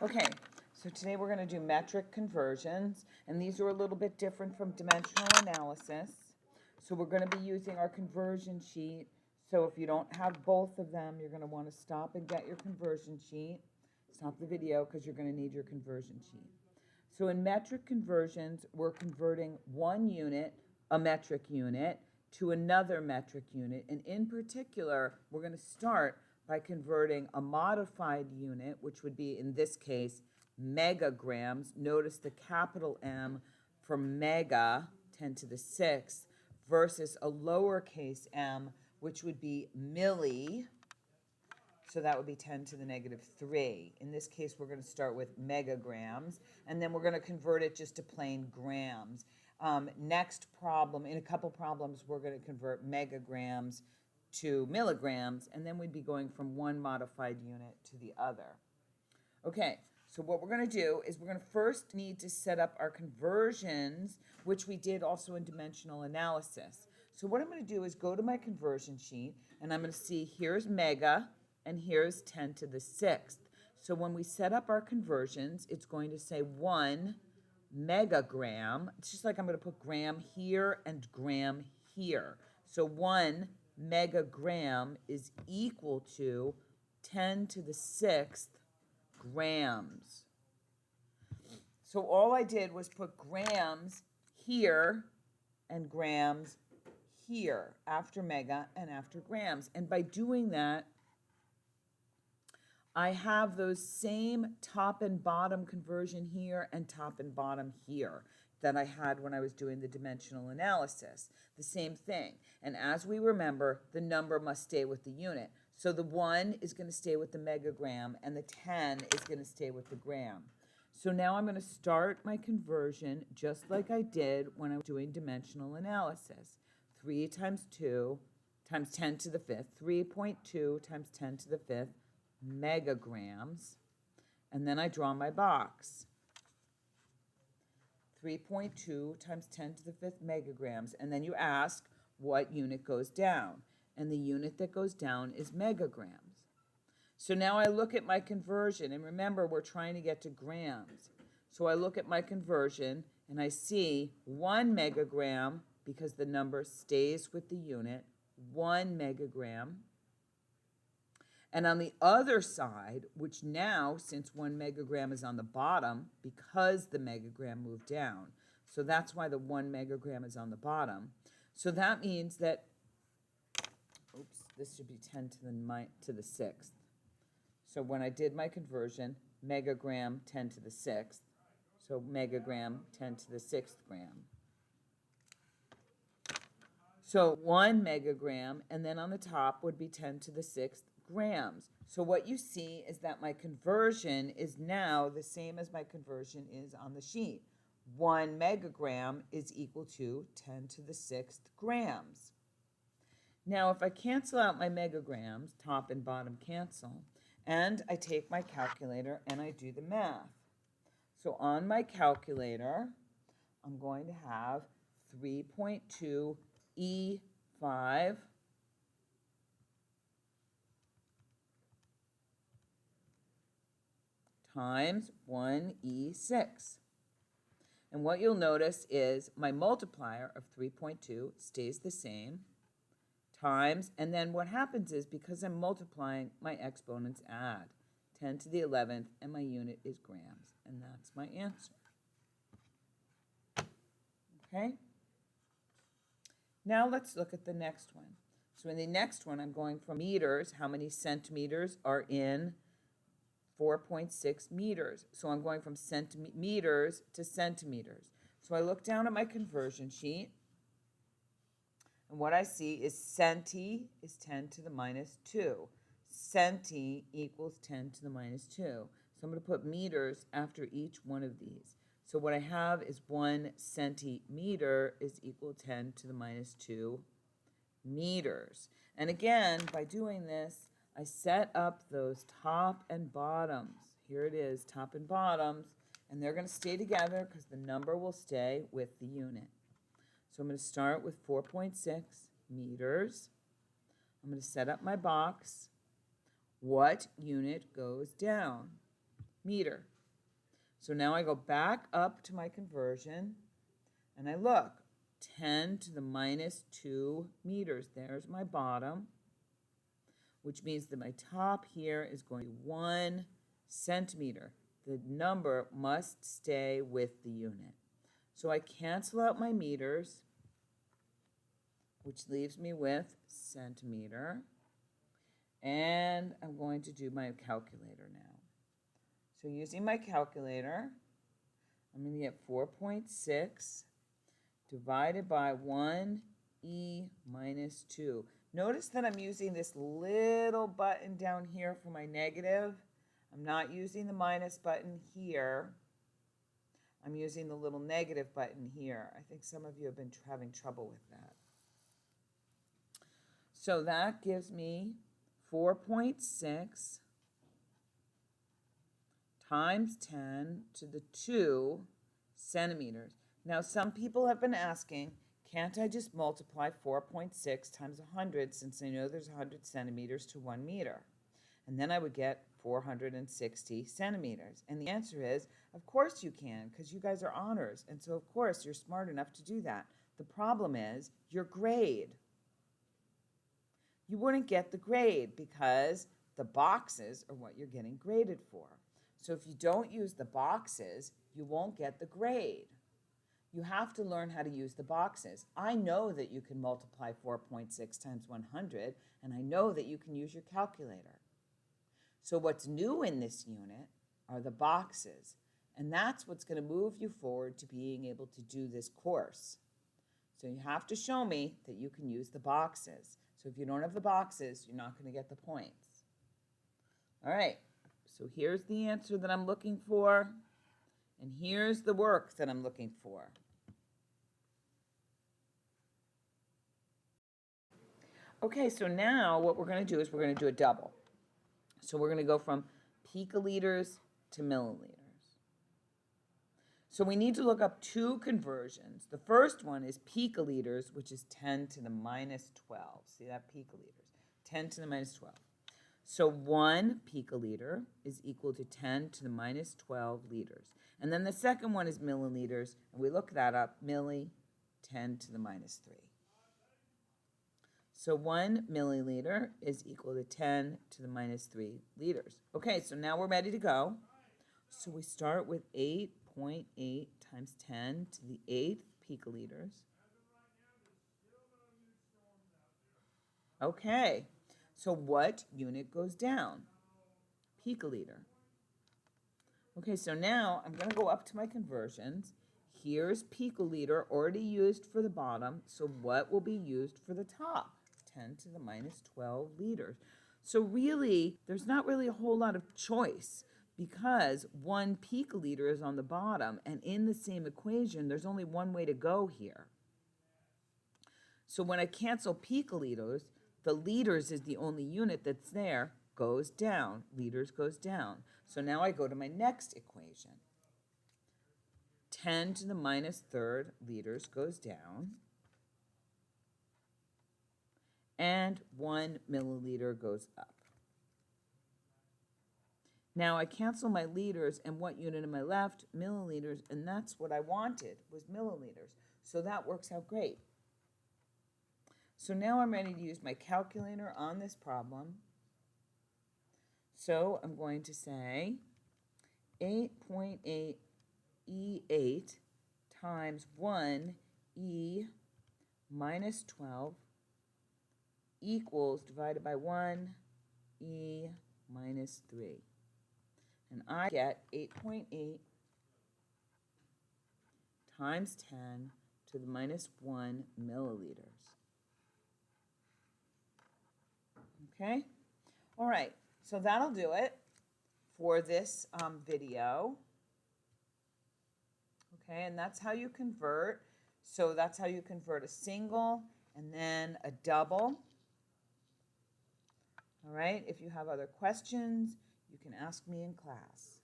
Okay, so today we're going to do metric conversions, and these are a little bit different from dimensional analysis. So we're going to be using our conversion sheet. So if you don't have both of them, you're going to want to stop and get your conversion sheet. Stop the video because you're going to need your conversion sheet. So in metric conversions, we're converting one unit, a metric unit, to another metric unit. And in particular, we're going to start by converting a modified unit, which would be, in this case, megagrams. Notice the capital M for mega, 10 to the 6th, versus a lowercase m, which would be milli. So that would be 10 to the negative 3. In this case, we're going to start with megagrams, and then we're going to convert it just to plain grams. Next problem, in a couple problems, we're going to convert megagrams to milligrams, and then we'd be going from one modified unit to the other. Okay, so what we're going to do is we're going to first need to set up our conversions, which we did also in dimensional analysis. So what I'm going to do is go to my conversion sheet, and I'm going to see here's mega, and here's 10 to the 6th. So when we set up our conversions, it's going to say 1 megagram. It's just like I'm going to put gram here and gram here. So 1 megagram is equal to 10 to the 6th grams. So all I did was put grams here and grams here after mega and after grams. And by doing that, I have those same top and bottom conversion here and top and bottom here that I had when I was doing the dimensional analysis. The same thing. And as we remember, the number must stay with the unit. So the 1 is going to stay with the megagram, and the 10 is going to stay with the gram. So now I'm going to start my conversion just like I did when I was doing dimensional analysis. 3 times 2 times 10 to the 5th, 3.2 times 10 to the 5th, megagrams, and then I draw my box. 3.2 times 10 to the 5th megagrams, and then you ask what unit goes down, and the unit that goes down is megagrams. So now I look at my conversion, and remember we're trying to get to grams. So I look at my conversion, and I see 1 megagram, because the number stays with the unit, 1 megagram. And on the other side, which now, since 1 megagram is on the bottom, because the megagram moved down, so that's why the 1 megagram is on the bottom. So that means that, oops, this should be 10 to the 6th. So when I did my conversion, megagram 10 to the 6th, so megagram 10 to the 6th gram. So 1 megagram, and then on the top would be 10 to the 6th grams. So what you see is that my conversion is now the same as my conversion is on the sheet. 1 megagram is equal to 10 to the 6th grams. Now, if I cancel out my megagrams, top and bottom cancel, and I take my calculator and I do the math. So on my calculator, I'm going to have 3.2 E5 times 1E6. And what you'll notice is my multiplier of 3.2 stays the same, times, and then what happens is, because I'm multiplying, my exponents add. 10 to the 11th, and my unit is grams, and that's my answer. Okay? Now let's look at the next one. So in the next one, I'm going from meters. How many centimeters are in 4.6 meters? So I'm going from meters to centimeters. So I look down at my conversion sheet, and what I see is centi is 10 to the minus 2. Centi equals 10 to the minus 2. So I'm going to put meters after each one of these. So what I have is 1 centimeter is equal to 10 to the minus 2 meters. And again, by doing this, I set up those top and bottoms. Here it is, top and bottoms, and they're going to stay together because the number will stay with the unit. So I'm going to start with 4.6 meters. I'm going to set up my box. What unit goes down? meter. So now I go back up to my conversion, and I look, 10 to the minus 2 meters. There's my bottom, which means that my top here is going to be 1 centimeter. The number must stay with the unit. So I cancel out my meters, which leaves me with centimeter. And I'm going to do my calculator now. So using my calculator, I'm going to get 4.6 divided by 1e minus 2. Notice that I'm using this little button down here for my negative. I'm not using the minus button here. I'm using the little negative button here. I think some of you have been having trouble with that. So that gives me 4.6 times 10 to the 2 centimeters. Now, some people have been asking, can't I just multiply 4.6 times 100 since I know there's 100 centimeters to 1 meter? And then I would get 460 centimeters. And the answer is, of course you can, because you guys are honors. And so, of course, you're smart enough to do that. The problem is your grade. You wouldn't get the grade because the boxes are what you're getting graded for. So if you don't use the boxes, you won't get the grade. You have to learn how to use the boxes. I know that you can multiply 4.6 times 100, and I know that you can use your calculator. So what's new in this unit are the boxes, and that's what's going to move you forward to being able to do this course. So you have to show me that you can use the boxes. So if you don't have the boxes, you're not going to get the points. All right, so here's the answer that I'm looking for, and here's the work that I'm looking for. Okay, so now what we're going to do is we're going to do a double. So we're going to go from picoliters to milliliters. So we need to look up two conversions. The first one is picoliters, which is 10 to the minus 12. See that? Picoliters. 10 to the minus 12. So 1 picoliter is equal to 10 to the minus 12 liters. And then the second one is milliliters, and we look that up, milli, 10 to the minus 3. So 1 milliliter is equal to 10 to the minus 3 liters. Okay, so now we're ready to go. So we start with 8.8 times 10 to the 8th picoliters. Okay, so what unit goes down? Picoliter. Okay, so now I'm going to go up to my conversions. Here's picoliter already used for the bottom, so what will be used for the top? 10 to the minus 12 liters. So really, there's not really a whole lot of choice because 1 picoliter is on the bottom, and in the same equation, there's only one way to go here. So when I cancel picoliters, the liters is the only unit that's there, goes down. Liters goes down. So now I go to my next equation. 10 to the minus 3rd liters goes down. And 1 milliliter goes up. Now I cancel my liters, and what unit am I left? Milliliters, and that's what I wanted, was milliliters. So that works out great. So now I'm ready to use my calculator on this problem. So I'm going to say 8.8 E8 times 1 E minus 12 equals, divided by 1, E minus 3. And I get 8.8 times 10 to the minus 1 milliliters. Okay? All right, so that'll do it for this video. Okay, and that's how you convert. So that's how you convert a single and then a double. All right, if you have other questions, you can ask me in class.